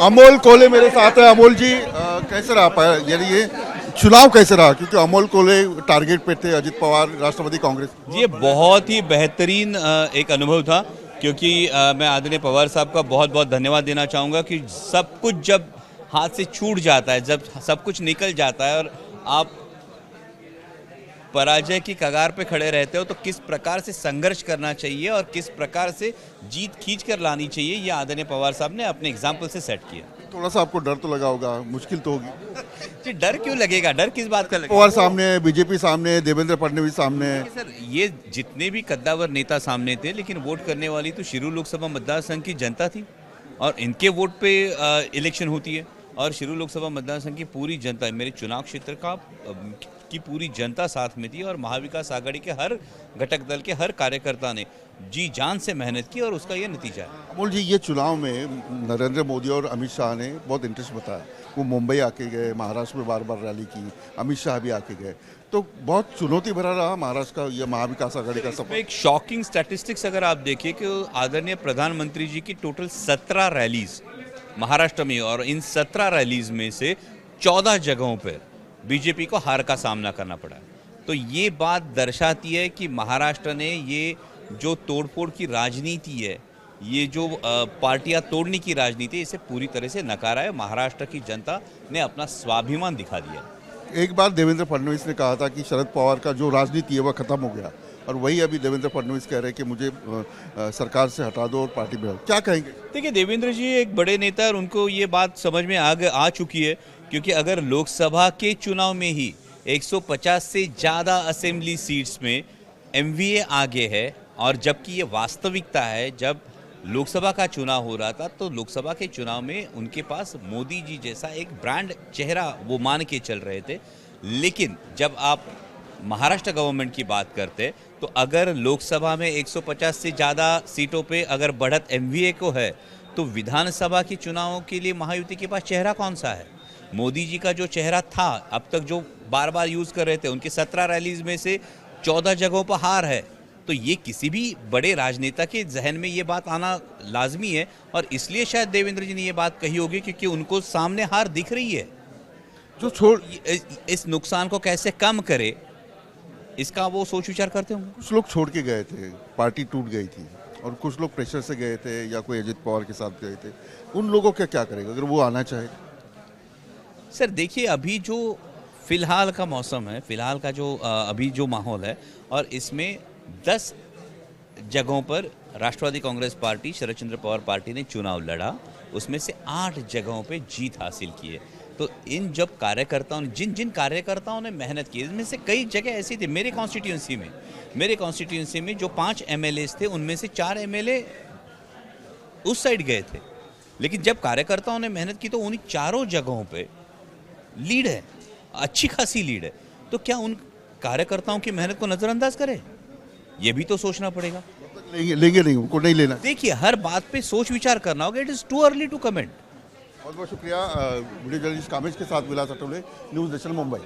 अमोल कोले मेरे साथ है। अमोल जी, कैसे रहा यानी ये चुनाव कैसे रहा, क्योंकि अमोल कोले टारगेट पे थे अजित पवार राष्ट्रवादी कांग्रेस। ये बहुत ही बेहतरीन एक अनुभव था, क्योंकि मैं आदरणीय पवार साहब का बहुत बहुत धन्यवाद देना चाहूँगा कि सब कुछ जब हाथ से छूट जाता है, जब सब कुछ निकल जाता है और आप पराजय की कगार पे खड़े रहते हो, तो किस प्रकार से संघर्ष करना चाहिए और किस प्रकार से जीत खींच कर लानी चाहिए, ये आदरणीय पवार साहब ने अपने एग्जाम्पल से सेट किया। थोड़ा सा आपको डर तो लगा होगा, मुश्किल तो होगी। जी, डर क्यों लगेगा? डर किस बात का लगेगा? पवार सामने, बीजेपी सामने, देवेंद्र फडणवीस सामने। सर, ये जितने भी कद्दावर नेता सामने थे, लेकिन वोट करने वाली तो शिरू लोकसभा मतदार संघ की जनता थी और इनके वोट पे इलेक्शन होती है। और शिरू लोकसभा मतदार संघ की पूरी जनता, मेरे चुनाव क्षेत्र की पूरी जनता साथ में थी और महाविकास आघाड़ी के हर घटक दल के हर कार्यकर्ता ने जी जान से मेहनत की और उसका ये नतीजा है। अमोल जी, ये चुनाव में नरेंद्र मोदी और अमित शाह ने बहुत इंटरेस्ट बताया। वो मुंबई आके गए, महाराष्ट्र में बार बार रैली की, अमित शाह भी आके गए, तो बहुत चुनौती भरा रहा महाराष्ट्र का ये महाविकास आघाड़ी का सफर। एक शॉकिंग स्टैटिस्टिक्स अगर आप देखिए कि आदरणीय प्रधानमंत्री जी की टोटल 17 रैलीज महाराष्ट्र में, और इन 17 रैलीज में से 14 जगहों पर बीजेपी को हार का सामना करना पड़ा। तो ये बात दर्शाती है कि महाराष्ट्र ने ये जो तोड़फोड़ की राजनीति है, ये जो पार्टियां तोड़ने की राजनीति है, इसे पूरी तरह से नकारा है। महाराष्ट्र की जनता ने अपना स्वाभिमान दिखा दिया। एक बार देवेंद्र फडणवीस ने कहा था कि शरद पवार का जो राजनीति है वह खत्म हो गया, और वही अभी देवेंद्र फडणवीस कह रहे हैं कि मुझे सरकार से हटा दो और पार्टी में। क्या कहेंगे? देखिए, देवेंद्र जी एक बड़े नेता है और उनको ये बात समझ में आ चुकी है, क्योंकि अगर लोकसभा के चुनाव में ही 150 से ज़्यादा असेंबली सीट्स में एमवीए आगे है, और जबकि ये वास्तविकता है, जब लोकसभा का चुनाव हो रहा था तो लोकसभा के चुनाव में उनके पास मोदी जी जैसा एक ब्रांड चेहरा वो मान के चल रहे थे। लेकिन जब आप महाराष्ट्र गवर्नमेंट की बात करते तो अगर लोकसभा में 150 से ज़्यादा सीटों पे अगर बढ़त एमवीए को है, तो विधानसभा के चुनावों के लिए महायुति के पास चेहरा कौन सा है? मोदी जी का जो चेहरा था अब तक जो बार बार यूज़ कर रहे थे, उनके 17 रैलीज में से 14 जगहों पर हार है। तो ये किसी भी बड़े राजनेता के जहन में ये बात आना लाजमी है, और इसलिए शायद देवेंद्र जी ने ये बात कही होगी, क्योंकि उनको सामने हार दिख रही है। जो इस नुकसान को कैसे कम करे, इसका वो सोच विचार करते होंगे। कुछ लोग छोड़ के गए थे, पार्टी टूट गई थी, और कुछ लोग प्रेशर से गए थे या कोई अजित पवार के साथ गए थे। उन लोगों का क्या करेगा अगर वो आना चाहे? सर देखिए, अभी जो फिलहाल का मौसम है, फिलहाल का जो अभी जो माहौल है, और इसमें 10 जगहों पर राष्ट्रवादी कांग्रेस पार्टी, शरद चंद्र पवार पार्टी ने चुनाव लड़ा, उसमें से 8 जगहों पे जीत हासिल की है। तो इन जब कार्यकर्ताओं ने जिन कार्यकर्ताओं ने मेहनत की, इसमें से कई जगह ऐसी थी मेरे कॉन्स्टिट्यूंसी में जो 5 एमएलएस थे, उनमें से 4 एमएलए उस साइड गए थे। लेकिन जब कार्यकर्ताओं ने मेहनत की तो उन चारों जगहों पे लीड है, अच्छी खासी लीड है। तो क्या उन कार्यकर्ताओं की मेहनत को नजरअंदाज करें? ये भी तो सोचना पड़ेगा। लेंगे नहीं, उनको नहीं लेना। देखिए, हर बात पे सोच विचार करना होगा। It is too early to comment. बहुत बहुत शुक्रिया। वीडियो जर्नलिस्ट कामेश के साथ विलास अटोले, न्यूज़ नेशन मुंबई।